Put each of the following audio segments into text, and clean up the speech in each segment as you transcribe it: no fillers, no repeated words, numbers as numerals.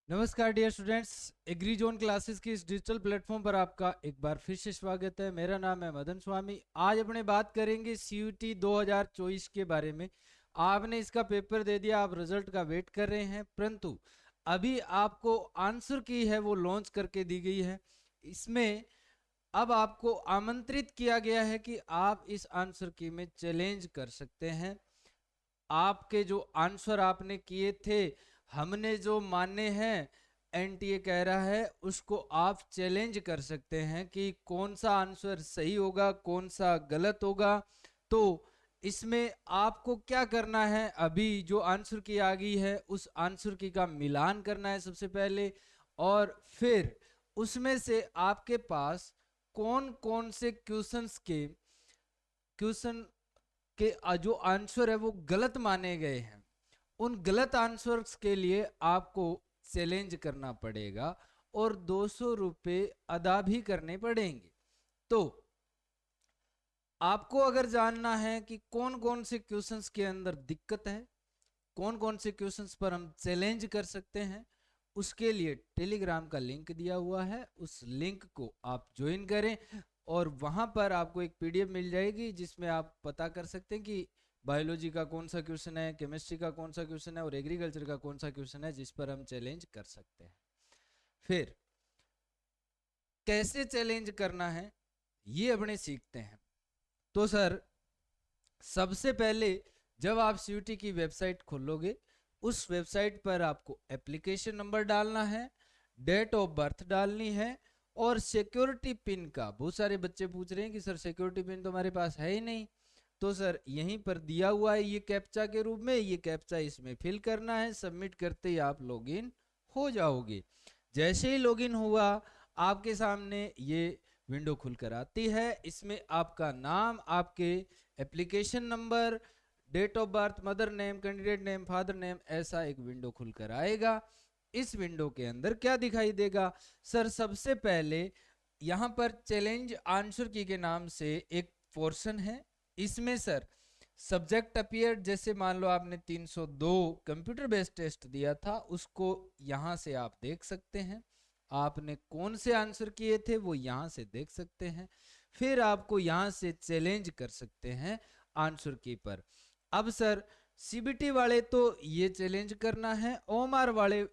नमस्कार dear students, agri zone classes की इस डिजिटल प्लेटफॉर्म पर आपका एक बार फिर से स्वागत है। मेरा नाम है मदन स्वामी। आज अपने बात करेंगे सीयूटी 2024 के बारे में। आपने इसका पेपर दे दिया, आप रिजल्ट का वेट कर रहे हैं, परंतु अभी आपको आंसर की है वो लॉन्च करके दी गई है। इसमें अब आपको आमंत्रित किया गया है कि आप इस आंसर की में चैलेंज कर सकते हैं। आपके जो आंसर आपने किए थे, हमने जो माने हैं, एनटीए कह रहा है उसको आप चैलेंज कर सकते हैं कि कौन सा आंसर सही होगा, कौन सा गलत होगा। तो इसमें आपको क्या करना है, अभी जो आंसर की आ गई है उस आंसर की का मिलान करना है सबसे पहले, और फिर उसमें से आपके पास कौन कौन से क्वेश्चन के जो आंसर है वो गलत माने गए हैं, उन गलत आंसर्स के लिए आपको चैलेंज करना पड़ेगा और 200 रुपये अदा भी करने पड़ेंगे। तो आपको अगर जानना है कि कौन कौन से क्वेश्चंस के अंदर दिक्कत है, कौन कौन से क्वेश्चंस पर हम चैलेंज कर सकते हैं, उसके लिए टेलीग्राम का लिंक दिया हुआ है, उस लिंक को आप ज्वाइन करें और वहां पर आपको एक पीडीएफ मिल जाएगी जिसमें आप पता कर सकते हैं कि बायोलॉजी का कौन सा क्वेश्चन है, केमिस्ट्री का कौन सा क्वेश्चन है और एग्रीकल्चर का कौन सा क्वेश्चन है जिस पर हम चैलेंज कर सकते हैं। फिर कैसे चैलेंज करना है ये अपने सीखते हैं। तो सर, सबसे पहले जब आप सीयूटी की वेबसाइट खोलोगे, उस वेबसाइट पर आपको एप्लीकेशन नंबर डालना है, डेट ऑफ बर्थ डालनी है और सिक्योरिटी पिन का, बहुत सारे बच्चे पूछ रहे हैं कि सर सिक्योरिटी पिन तो हमारे पास है ही नहीं। तो सर यहीं पर दिया हुआ है ये कैप्चा के रूप में, ये कैप्चा इसमें फिल करना है, सबमिट करते ही आप लॉगिन हो जाओगे। जैसे ही लॉगिन हुआ आपके सामने ये विंडो खुलकर आती है। इसमें आपका नाम, आपके application number, date of birth, mother name, candidate name, father name, ऐसा एक विंडो खुलकर आएगा। इस विंडो के अंदर क्या दिखाई देगा सर? सबसे पहले यहां पर चैलेंज आंसर की के नाम से एक पोर्शन है। इसमें सर सब्जेक्ट अपियर, जैसे मान लो आपने 302 कंप्यूटर बेस्ड टेस्ट दिया था, उसको यहां से आप देख सकते हैं। आपने कौन से आंसर किए थे वो यहां से देख सकते हैं। फिर आपको यहां से चैलेंज कर सकते हैं आंसर की पर। अब सर सीबीटी वाले तो ये चैलेंज करना है, ओएमआर वाले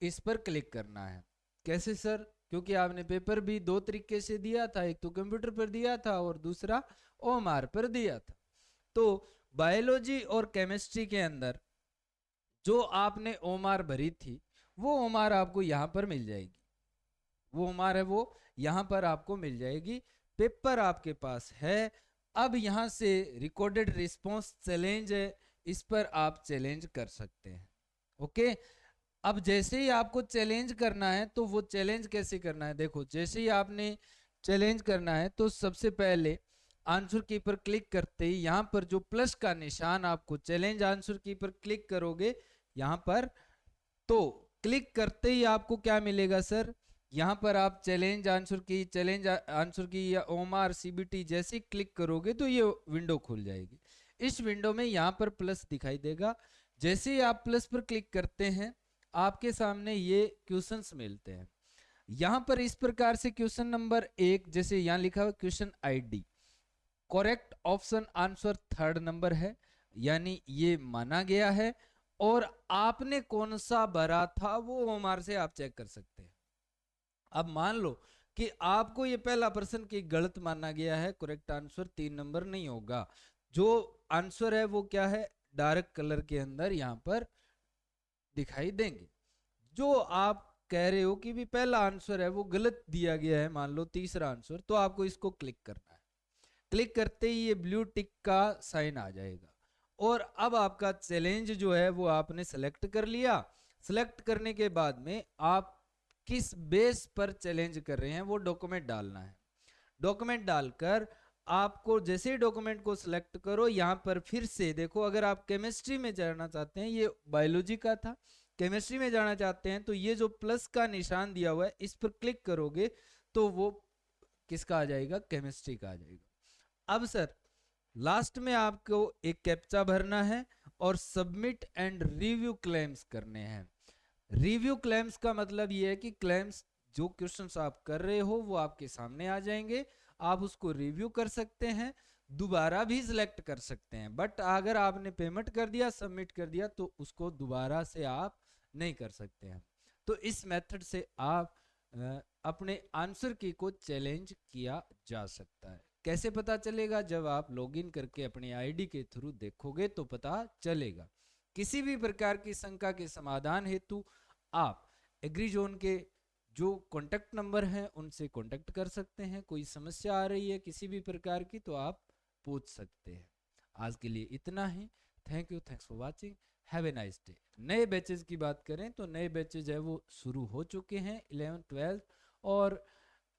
इस पर क्लिक करना है। कैसे सर? क्योंकि आपने पेपर भी दो तरीके से दिया था, एक तो कंप्यूटर पर दिया था और दूसरा ओएमआर पर दिया था। तो बायोलॉजी और केमिस्ट्री के अंदर जो आपने ओएमआर भरी थी वो ओएमआर आपको यहां पर मिल जाएगी, वो ओएमआर है वो यहां पर आपको मिल जाएगी। पेपर आपके पास है। अब यहां से रिकॉर्डेड रिस्पॉन्स चैलेंज है, इस पर आप चैलेंज कर सकते हैं। ओके। अब जैसे ही आपको चैलेंज करना है तो वो चैलेंज कैसे करना है, देखो जैसे ही आपने चैलेंज करना है तो सबसे पहले आंसर की पर क्लिक करते ही यहां पर जो प्लस का निशान, आपको चैलेंज आंसर की पर क्लिक करोगे यहां पर, तो क्लिक करते ही आपको क्या मिलेगा सर? यहां पर आप चैलेंज आंसर की या ओएमआर सीबीटी जैसे क्लिक करोगे तो ये विंडो खुल जाएगी। इस विंडो में यहां पर प्लस दिखाई देगा। जैसे ही आप प्लस पर क्लिक करते हैं आपके सामने ये क्वेश्चंस मिलते हैं। यहां पर इस प्रकार से क्वेश्चन नंबर 1, जैसे यहां लिखा हुआ question ID, correct option answer third number है, यानी ये माना गया है। और आपने कौन सा भरा था वो ओएमआर से आप चेक कर सकते हैं। अब मान लो कि आपको ये पहला प्रश्न की गलत माना गया है, करेक्ट आंसर 3 नंबर नहीं होगा। जो आंसर है वो क्या है, डार्क कलर के अंदर यहां पर दिखाई देंगे। जो आप कह रहे हो कि भी पहला आंसर है वो गलत दिया गया है, मान लो तीसरा आंसर, तो आपको इसको क्लिक करना है। क्लिक करते ही ये ब्लू टिक का साइन आ जाएगा और अब आपका चैलेंज जो है वो आपने सेलेक्ट कर लिया। सेलेक्ट करने के बाद में आप किस बेस पर चैलेंज कर रहे हैं वो डॉक्यूमेंट डालना है। डॉक्यूमेंट डालकर आपको जैसे ही डॉक्यूमेंट को सिलेक्ट करो, यहां पर फिर से देखो, अगर आप केमिस्ट्री में जाना चाहते हैं, ये बायोलॉजी का था, केमिस्ट्री में जाना चाहते हैं तो ये जो प्लस का निशान दिया हुआ है इस पर क्लिक करोगे तो वो किसका आ जाएगा, केमिस्ट्री का आ जाएगा। अब सर लास्ट में आपको एक कैप्चा भरना है और सबमिट एंड रिव्यू क्लेम्स करने हैं। रिव्यू क्लेम्स का मतलब ये है कि क्लेम्स जो क्वेश्चंस आप कर रहे हो वो आपके सामने आ जाएंगे, आप उसको रिव्यू कर सकते हैं, दोबारा भी सिलेक्ट कर सकते हैं। बट अगर आपने पेमेंट कर दिया, सबमिट कर दिया, तो उसको दोबारा से आप नहीं कर सकते हैं। तो इस मेथड से आप अपने आंसर की को चैलेंज किया जा सकता है। कैसे पता चलेगा? जब आप लॉगिन करके अपनी आईडी के थ्रू देखोगे तो पता चलेगा। किसी भी प्रकार की शंका के समाधान हेतु आप एग्रीजोन के जो कॉन्टैक्ट नंबर हैं उनसे कॉन्टैक्ट कर सकते हैं। कोई समस्या आ रही है किसी भी प्रकार की तो आप पूछ सकते हैं। आज के लिए इतना ही। Thank you, thanks for watching, have a nice day. नए बैचेस की बात करें तो नए बैचेज है वो शुरू हो चुके हैं 11th-12th, और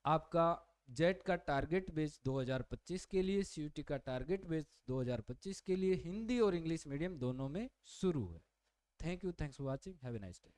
आपका जेट का टारगेट बेच 2025 के लिए, सीयूटी का टारगेट बेच 2025 के लिए हिंदी और इंग्लिश मीडियम दोनों में शुरू है। Thank you, thanks for watching, have a nice day.